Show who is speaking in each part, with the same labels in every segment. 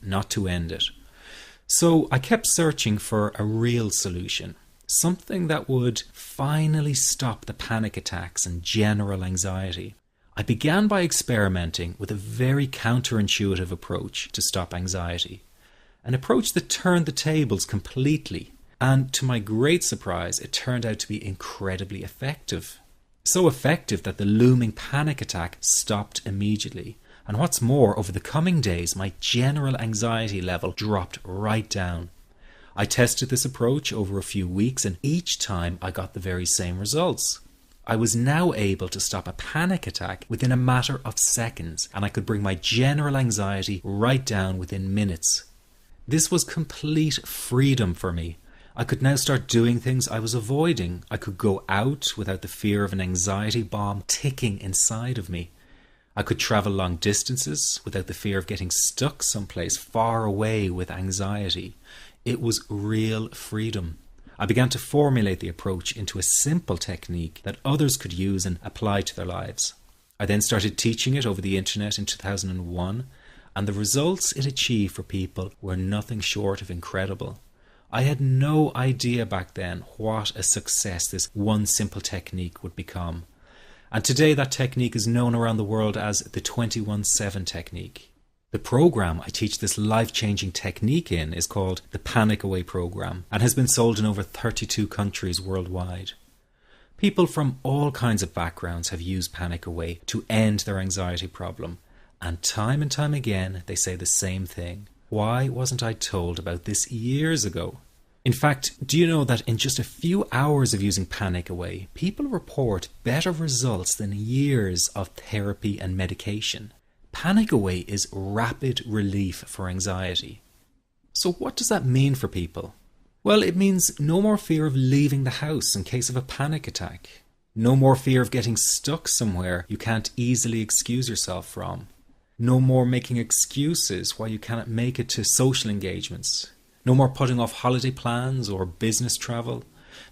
Speaker 1: not to end it. So I kept searching for a real solution, something that would finally stop the panic attacks and general anxiety. I began by experimenting with a very counterintuitive approach to stop anxiety, an approach that turned the tables completely, and to my great surprise, it turned out to be incredibly effective. So effective that the looming panic attack stopped immediately. And what's more, over the coming days, my general anxiety level dropped right down. I tested this approach over a few weeks, and each time I got the very same results. I was now able to stop a panic attack within a matter of seconds, and I could bring my general anxiety right down within minutes. This was complete freedom for me. I could now start doing things I was avoiding. I could go out without the fear of an anxiety bomb ticking inside of me. I could travel long distances without the fear of getting stuck someplace far away with anxiety. It was real freedom. I began to formulate the approach into a simple technique that others could use and apply to their lives. I then started teaching it over the internet in 2001, and the results it achieved for people were nothing short of incredible. I had no idea back then what a success this one simple technique would become. And today that technique is known around the world as the 21-7 technique. The program I teach this life-changing technique in is called the Panic Away program and has been sold in over 32 countries worldwide. People from all kinds of backgrounds have used Panic Away to end their anxiety problem. And time again they say the same thing. Why wasn't I told about this years ago? In fact, do you know that in just a few hours of using Panic Away, people report better results than years of therapy and medication? Panic Away is rapid relief for anxiety. So what does that mean for people? Well, it means no more fear of leaving the house in case of a panic attack. No more fear of getting stuck somewhere you can't easily excuse yourself from. No more making excuses why you cannot make it to social engagements. No more putting off holiday plans or business travel.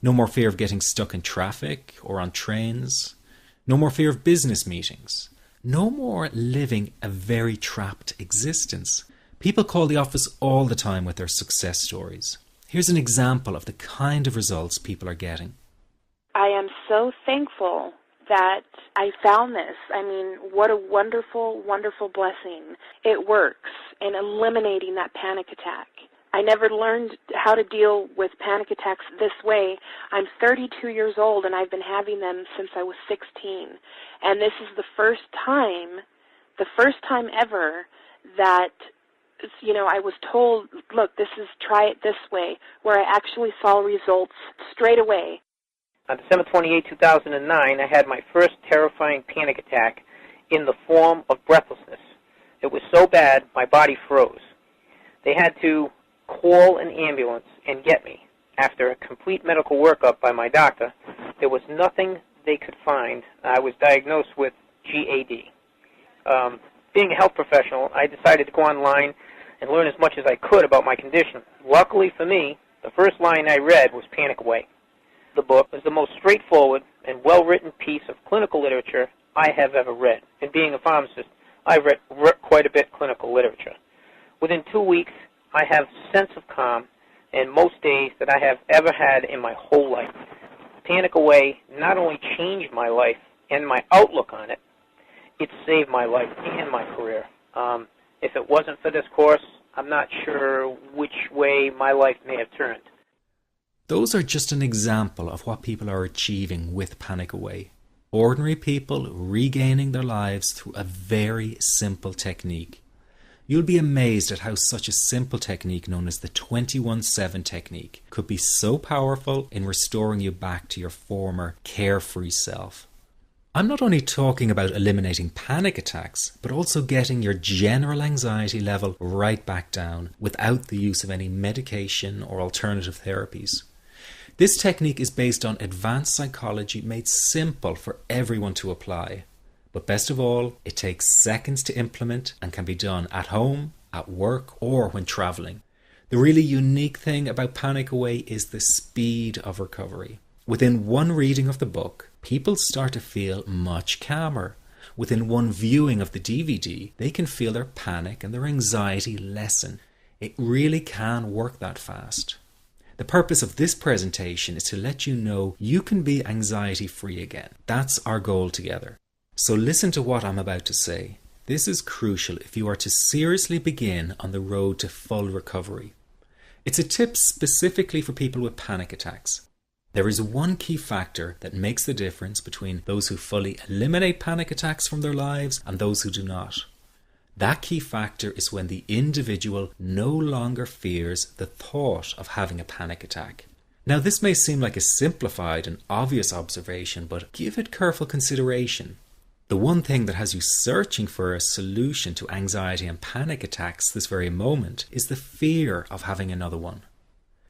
Speaker 1: No more fear of getting stuck in traffic or on trains. No more fear of business meetings. No more living a very trapped existence. People call the office all the time with their success stories. Here's an example of the kind of results people are getting.
Speaker 2: I am so thankful that I found this. I mean, what a wonderful, wonderful blessing. It works in eliminating that panic attack. I never learned how to deal with panic attacks this way. I'm 32 years old and I've been having them since I was 16. And this is the first time ever that, I was told, look, try it this way, where I actually saw results straight away.
Speaker 3: On December 28, 2009, I had my first terrifying panic attack in the form of breathlessness. It was so bad, my body froze. They had to call an ambulance and get me. After a complete medical workup by my doctor, there was nothing they could find. I was diagnosed with GAD. Being a health professional, I decided to go online and learn as much as I could about my condition. Luckily for me, the first line I read was Panic Away. The book was the most straightforward and well-written piece of clinical literature I have ever read. And being a pharmacist, I've read quite a bit of clinical literature. Within 2 weeks, I have a sense of calm in most days that I have ever had in my whole life. Panic Away not only changed my life and my outlook on it, it saved my life and my career. If it wasn't for this course, I'm not sure which way my life may have turned.
Speaker 1: Those are just an example of what people are achieving with Panic Away. Ordinary people regaining their lives through a very simple technique. You'll be amazed at how such a simple technique known as the 21-7 technique could be so powerful in restoring you back to your former carefree self. I'm not only talking about eliminating panic attacks, but also getting your general anxiety level right back down without the use of any medication or alternative therapies. This technique is based on advanced psychology made simple for everyone to apply. But best of all, it takes seconds to implement and can be done at home, at work, or when traveling. The really unique thing about Panic Away is the speed of recovery. Within one reading of the book, people start to feel much calmer. within one viewing of the DVD, they can feel their panic and their anxiety lessen. It really can work that fast. The purpose of this presentation is to let you know you can be anxiety-free again. That's our goal together. So listen to what I'm about to say. This is crucial if you are to seriously begin on the road to full recovery. It's a tip specifically for people with panic attacks. There is one key factor that makes the difference between those who fully eliminate panic attacks from their lives and those who do not. That key factor is when the individual no longer fears the thought of having a panic attack. Now, this may seem like a simplified and obvious observation, but give it careful consideration. The one thing that has you searching for a solution to anxiety and panic attacks this very moment is the fear of having another one.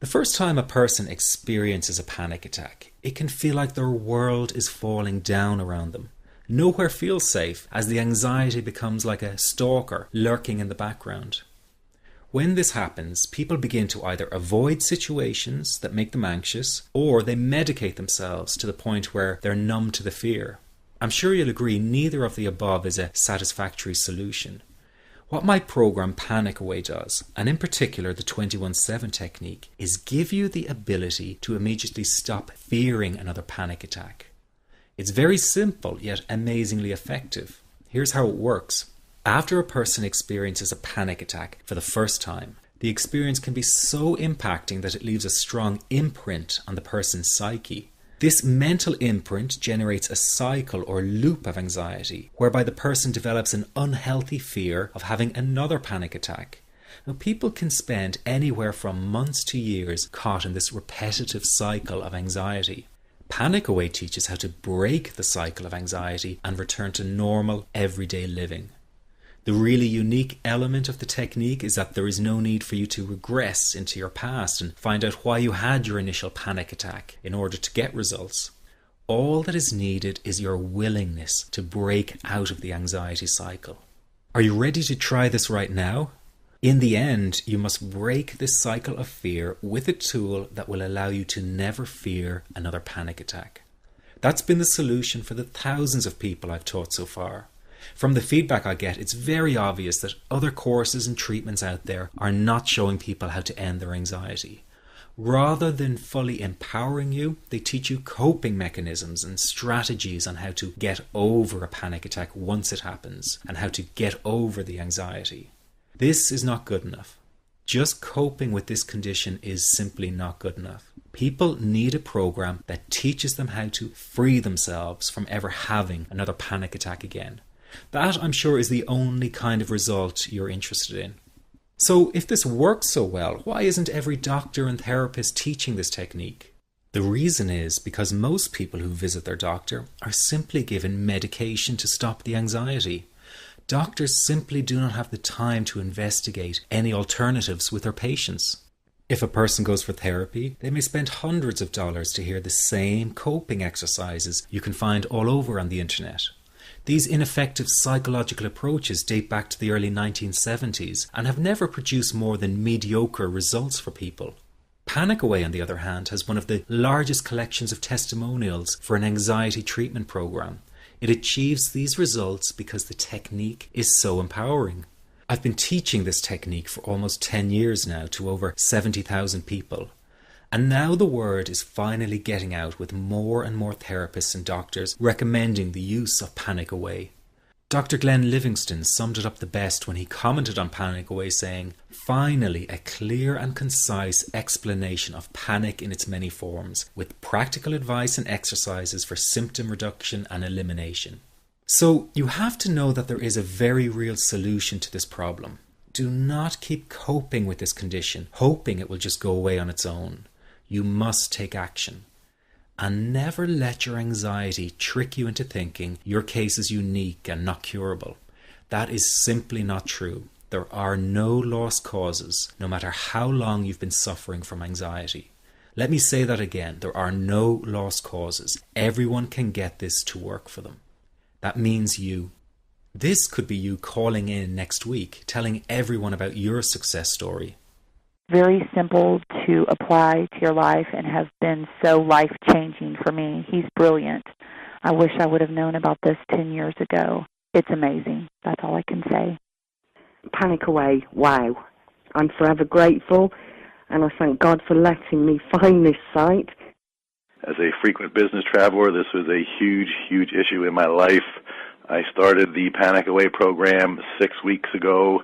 Speaker 1: The first time a person experiences a panic attack, it can feel like their world is falling down around them. Nowhere feels safe as the anxiety becomes like a stalker lurking in the background. When this happens, people begin to either avoid situations that make them anxious, or they medicate themselves to the point where they're numb to the fear. I'm sure you'll agree neither of the above is a satisfactory solution. What my program Panic Away does, and in particular the 21-7 technique, is give you the ability to immediately stop fearing another panic attack. It's very simple yet amazingly effective. Here's how it works. After a person experiences a panic attack for the first time, the experience can be so impacting that it leaves a strong imprint on the person's psyche. This mental imprint generates a cycle or loop of anxiety, whereby the person develops an unhealthy fear of having another panic attack. Now, people can spend anywhere from months to years caught in this repetitive cycle of anxiety. Panic Away teaches how to break the cycle of anxiety and return to normal, everyday living. The really unique element of the technique is that there is no need for you to regress into your past and find out why you had your initial panic attack in order to get results. All that is needed is your willingness to break out of the anxiety cycle. Are you ready to try this right now? In the end, you must break this cycle of fear with a tool that will allow you to never fear another panic attack. That's been the solution for the thousands of people I've taught so far. From the feedback I get, it's very obvious that other courses and treatments out there are not showing people how to end their anxiety. Rather than fully empowering you, they teach you coping mechanisms and strategies on how to get over a panic attack once it happens, and how to get over the anxiety. This is not good enough. Just coping with this condition is simply not good enough. People need a program that teaches them how to free themselves from ever having another panic attack again. That, I'm sure, is the only kind of result you're interested in. So if this works so well, why isn't every doctor and therapist teaching this technique? The reason is because most people who visit their doctor are simply given medication to stop the anxiety. Doctors simply do not have the time to investigate any alternatives with their patients. If a person goes for therapy, they may spend hundreds of dollars to hear the same coping exercises you can find all over on the internet. These ineffective psychological approaches date back to the early 1970s and have never produced more than mediocre results for people. Panic Away, on the other hand, has one of the largest collections of testimonials for an anxiety treatment program. It achieves these results because the technique is so empowering. I've been teaching this technique for almost 10 years now to over 70,000 people. And now the word is finally getting out with more and more therapists and doctors recommending the use of Panic Away. Dr. Glenn Livingston summed it up the best when he commented on Panic Away, saying, "Finally, a clear and concise explanation of panic in its many forms, with practical advice and exercises for symptom reduction and elimination." So you have to know that there is a very real solution to this problem. Do not keep coping with this condition, hoping it will just go away on its own. You must take action. And never let your anxiety trick you into thinking your case is unique and not curable. That is simply not true. There are no lost causes, no matter how long you've been suffering from anxiety. Let me say that again. There are no lost causes. Everyone can get this to work for them. That means you. This could be you calling in next week, telling everyone about your success story.
Speaker 4: Very simple to apply to your life and has been so life-changing for me. He's brilliant. I wish I would have known about this 10 years ago. it's amazing. That's all I can say.
Speaker 5: Panic Away, wow. I'm forever grateful, and I thank God for letting me find this site.
Speaker 6: As a frequent business traveler, this was a huge, huge issue in my life. I started the Panic Away program 6 weeks ago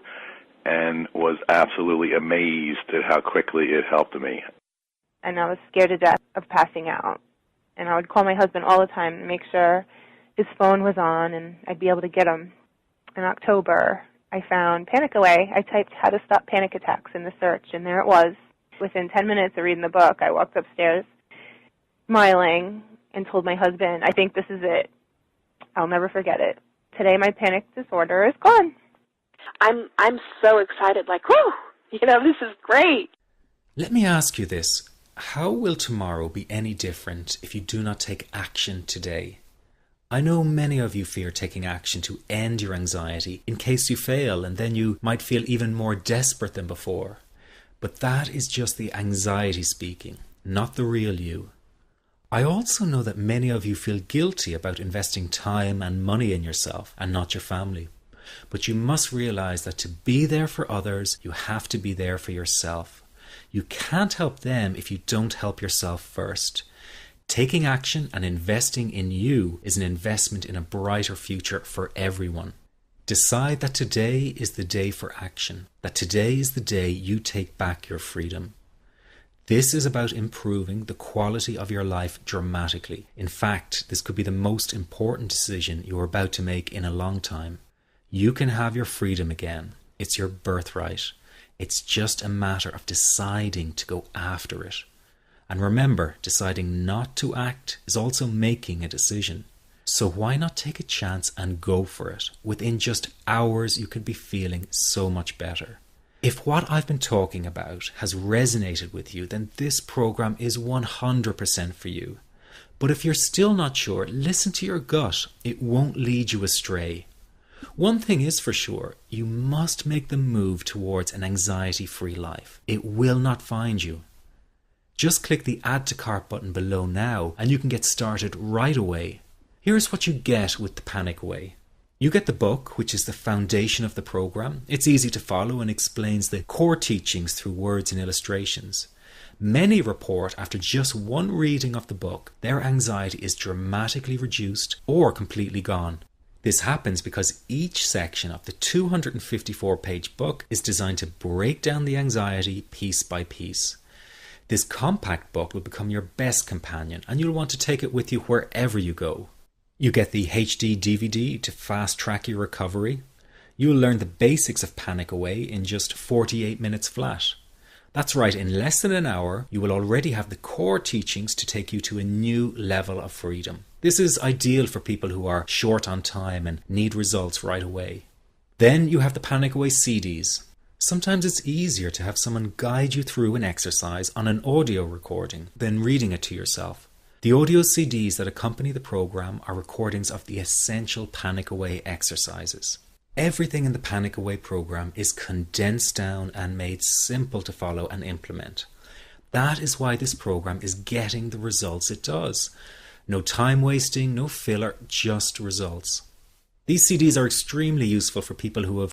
Speaker 6: and was absolutely amazed at how quickly it helped me.
Speaker 7: And I was scared to death of passing out. And I would call my husband all the time to make sure his phone was on and I'd be able to get him. In October, I found Panic Away. I typed how to stop panic attacks in the search, and there it was. Within 10 minutes of reading the book, I walked upstairs smiling and told my husband, I think this is it. I'll never forget it. Today my panic disorder is gone.
Speaker 2: I'm so excited, like, whoo, this is great.
Speaker 1: Let me ask you this. How will tomorrow be any different if you do not take action today? I know many of you fear taking action to end your anxiety in case you fail, and then you might feel even more desperate than before. But that is just the anxiety speaking, not the real you. I also know that many of you feel guilty about investing time and money in yourself and not your family. But you must realize that to be there for others, you have to be there for yourself. You can't help them if you don't help yourself first. Taking action and investing in you is an investment in a brighter future for everyone. Decide that today is the day for action, that today is the day you take back your freedom. This is about improving the quality of your life dramatically. In fact, this could be the most important decision you are about to make in a long time. You can have your freedom again. It's your birthright. It's just a matter of deciding to go after it. And remember, deciding not to act is also making a decision. So why not take a chance and go for it? Within just hours, you could be feeling so much better. If what I've been talking about has resonated with you, then this program is 100% for you. But if you're still not sure, listen to your gut. It won't lead you astray. One thing is for sure, you must make the move towards an anxiety-free life. It will not find you. Just click the Add to Cart button below now and you can get started right away. Here's what you get with the Panic Away. You get the book, which is the foundation of the program. It's easy to follow and explains the core teachings through words and illustrations. Many report after just one reading of the book, their anxiety is dramatically reduced or completely gone. This happens because each section of the 254-page book is designed to break down the anxiety piece by piece. This compact book will become your best companion and you'll want to take it with you wherever you go. You get the HD DVD to fast-track your recovery. You'll learn the basics of Panic Away in just 48 minutes flat. That's right, in less than an hour, you will already have the core teachings to take you to a new level of freedom. This is ideal for people who are short on time and need results right away. Then you have the Panic Away CDs. Sometimes it's easier to have someone guide you through an exercise on an audio recording than reading it to yourself. The audio CDs that accompany the program are recordings of the essential Panic Away exercises. Everything in the Panic Away program is condensed down and made simple to follow and implement. That is why this program is getting the results it does. No time wasting, no filler, just results. These CDs are extremely useful for people who have